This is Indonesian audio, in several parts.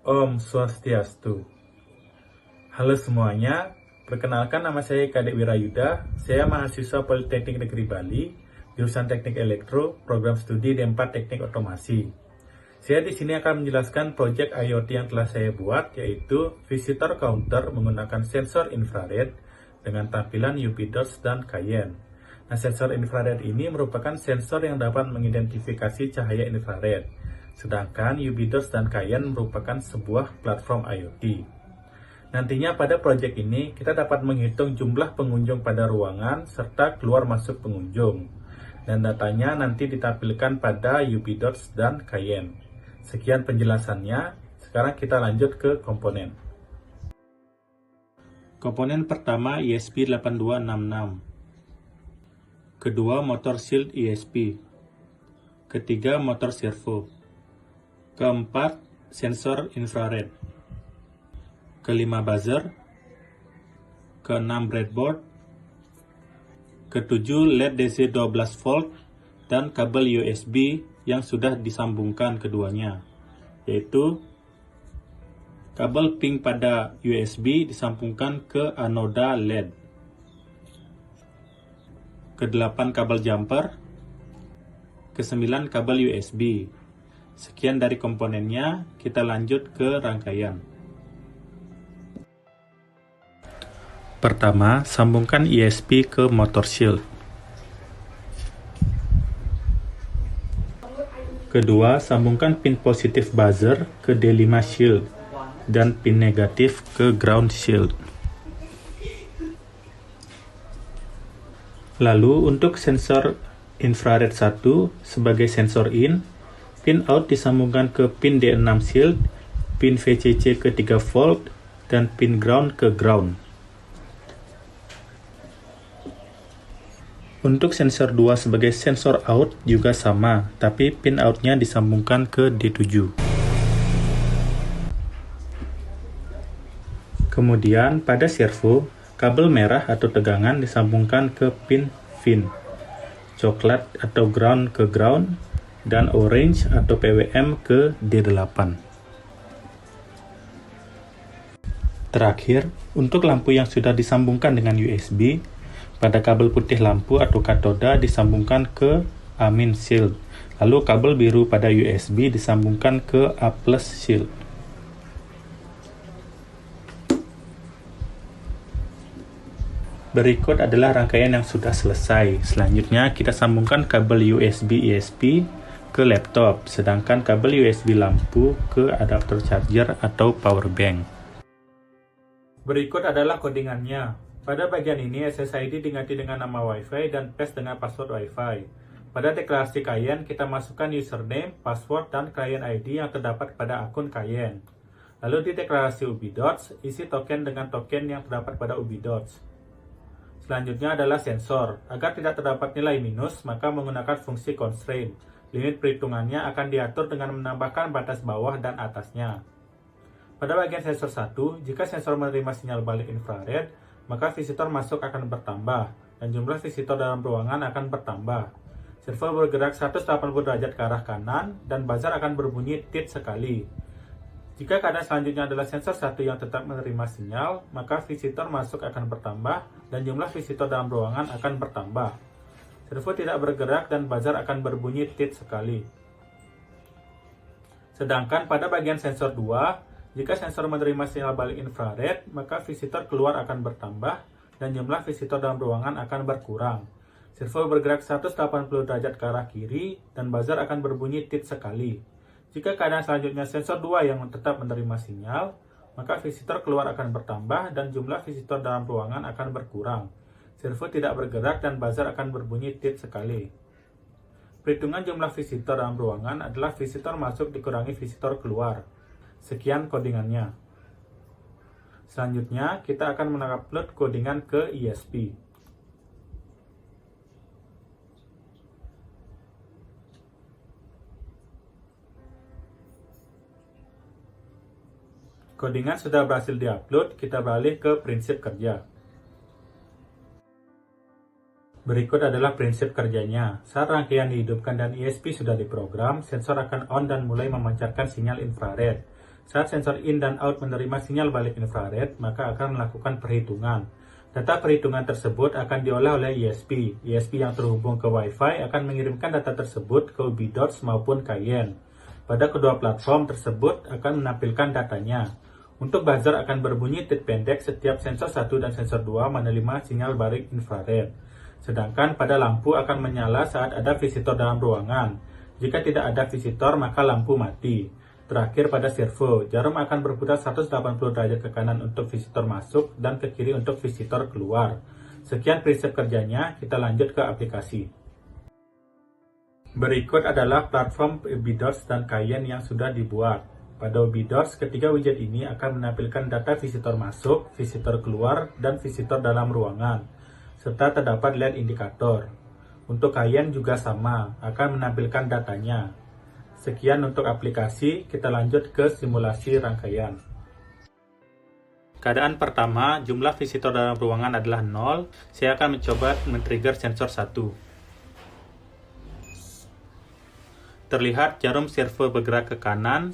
Om Swastiastu. Halo semuanya, perkenalkan nama saya Kadek Wirayuda. Saya mahasiswa Politeknik Negeri Bali, jurusan Teknik Elektro, program studi D4 Teknik Otomasi. Saya di sini akan menjelaskan proyek IoT yang telah saya buat, yaitu visitor counter menggunakan sensor infrared dengan tampilan UV Dots dan Cayenne. Nah, sensor infrared ini merupakan sensor yang dapat mengidentifikasi cahaya infrared. Sedangkan UV Dots dan Cayenne merupakan sebuah platform IoT. Nantinya pada proyek ini kita dapat menghitung jumlah pengunjung pada ruangan serta keluar masuk pengunjung. Dan datanya nanti ditampilkan pada UV Dots dan Cayenne. Sekian penjelasannya, sekarang kita lanjut ke komponen. Komponen pertama ESP8266. Kedua motor shield ESP. Ketiga motor servo. Keempat, sensor infrared. Kelima, buzzer. Keenam, breadboard. Ketujuh, LED DC 12 volt dan kabel USB yang sudah disambungkan keduanya, yaitu kabel pink pada USB disambungkan ke anoda LED. Kedelapan, kabel jumper. Kesembilan, kabel USB. Sekian dari komponennya, kita lanjut ke rangkaian. Pertama, sambungkan ESP ke motor shield. Kedua, sambungkan pin positif buzzer ke D5 shield dan pin negatif ke ground shield. Lalu untuk sensor infrared 1 sebagai sensor in, pin out disambungkan ke pin D6 shield, pin VCC ke 3 volt, dan pin ground ke ground. Untuk sensor 2 sebagai sensor out juga sama, tapi pin outnya disambungkan ke D7. Kemudian pada servo, kabel merah atau tegangan disambungkan ke pin VIN, coklat atau ground ke ground, dan orange atau PWM ke D8. Terakhir, untuk lampu yang sudah disambungkan dengan USB, pada kabel putih lampu atau katoda disambungkan ke A- shield, lalu kabel biru pada USB disambungkan ke A+ shield. Berikut adalah rangkaian yang sudah selesai. Selanjutnya kita sambungkan kabel USB ESP ke laptop, sedangkan kabel USB lampu ke adapter charger atau power bank. Berikut adalah codingannya. Pada bagian ini SSID diganti dengan nama WiFi dan PAS dengan password WiFi. Pada deklarasi Cayenne kita masukkan username, password, dan client ID yang terdapat pada akun Cayenne. Lalu di deklarasi UV Dots, isi token dengan token yang terdapat pada UV Dots. Selanjutnya adalah sensor. Agar tidak terdapat nilai minus, maka menggunakan fungsi constraint. Limit perhitungannya akan diatur dengan menambahkan batas bawah dan atasnya. Pada bagian sensor 1, jika sensor menerima sinyal balik infrared, maka visitor masuk akan bertambah, dan jumlah visitor dalam ruangan akan bertambah. Servo bergerak 180 derajat ke arah kanan, dan buzzer akan berbunyi tit sekali. Jika keadaan selanjutnya adalah sensor 1 yang tetap menerima sinyal, maka visitor masuk akan bertambah, dan jumlah visitor dalam ruangan akan bertambah. Servo tidak bergerak dan buzzer akan berbunyi tit sekali. Sedangkan pada bagian sensor 2, jika sensor menerima sinyal balik infrared, maka visitor keluar akan bertambah dan jumlah visitor dalam ruangan akan berkurang. Servo bergerak 180 derajat ke arah kiri dan buzzer akan berbunyi tit sekali. Jika keadaan selanjutnya sensor 2 yang tetap menerima sinyal, maka visitor keluar akan bertambah dan jumlah visitor dalam ruangan akan berkurang. Servo tidak bergerak dan buzzer akan berbunyi tit sekali. Perhitungan jumlah visitor dalam ruangan adalah visitor masuk dikurangi visitor keluar. Sekian codingannya. Selanjutnya, kita akan mengupload codingan ke ESP. Codingan sudah berhasil diupload, kita beralih ke prinsip kerja. Berikut adalah prinsip kerjanya. Saat rangkaian dihidupkan dan ESP sudah diprogram, sensor akan on dan mulai memancarkan sinyal infrared. Saat sensor in dan out menerima sinyal balik infrared, maka akan melakukan perhitungan. Data perhitungan tersebut akan diolah oleh ESP. ESP yang terhubung ke Wi-Fi akan mengirimkan data tersebut ke Ubidots maupun Cayenne. Pada kedua platform tersebut akan menampilkan datanya. Untuk buzzer akan berbunyi tit pendek setiap sensor 1 dan sensor 2 menerima sinyal balik infrared. Sedangkan pada lampu akan menyala saat ada visitor dalam ruangan. Jika tidak ada visitor, maka lampu mati. Terakhir pada servo, jarum akan berputar 180 derajat ke kanan untuk visitor masuk dan ke kiri untuk visitor keluar. Sekian prinsip kerjanya, kita lanjut ke aplikasi. Berikut adalah platform Ubidots dan Cayenne yang sudah dibuat. Pada Ubidots, ketiga widget ini akan menampilkan data visitor masuk, visitor keluar, dan visitor dalam ruangan, serta terdapat LED indikator. Untuk Cayenne juga sama, akan menampilkan datanya. Sekian untuk aplikasi, kita lanjut ke simulasi rangkaian. Keadaan pertama, jumlah visitor dalam ruangan adalah 0. Saya akan mencoba men-trigger sensor 1. Terlihat jarum servo bergerak ke kanan,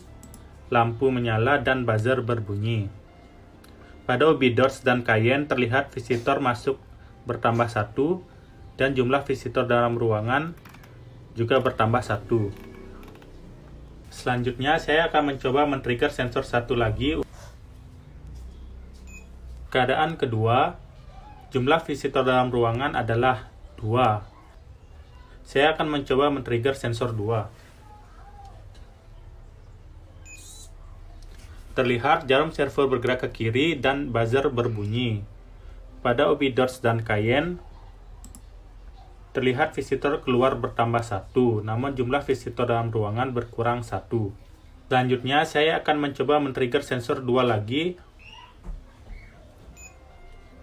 lampu menyala dan buzzer berbunyi. Pada Ubidots dan Cayenne terlihat visitor masuk bertambah 1 dan jumlah visitor dalam ruangan juga bertambah 1. Selanjutnya, saya akan mencoba men-trigger sensor 1 lagi. Keadaan kedua, jumlah visitor dalam ruangan adalah 2. Saya akan mencoba men-trigger sensor 2. Terlihat jarum servo bergerak ke kiri dan buzzer berbunyi. Pada Ubidots dan Cayenne, terlihat visitor keluar bertambah 1, namun jumlah visitor dalam ruangan berkurang 1. Selanjutnya, saya akan mencoba men-trigger sensor 2 lagi.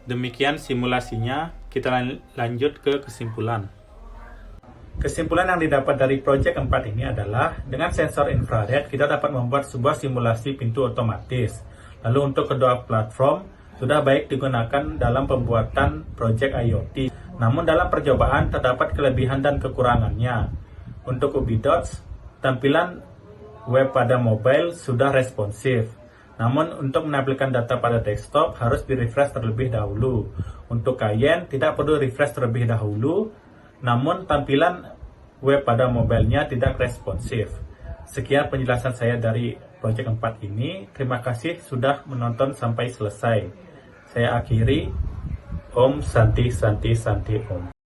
Demikian simulasinya, kita lanjut ke kesimpulan. Kesimpulan yang didapat dari project 4 ini adalah, dengan sensor infrared, kita dapat membuat sebuah simulasi pintu otomatis. Lalu untuk kedua platform, sudah baik digunakan dalam pembuatan project IoT. Namun dalam percobaan terdapat kelebihan dan kekurangannya. Untuk Ubidots, tampilan web pada mobile sudah responsif. Namun untuk menampilkan data pada desktop harus di-refresh terlebih dahulu. Untuk Cayenne tidak perlu refresh terlebih dahulu, namun tampilan web pada mobilenya tidak responsif. Sekian penjelasan saya dari project 4 ini. Terima kasih sudah menonton sampai selesai. Saya akhiri. Om Santi Santi Santi Om.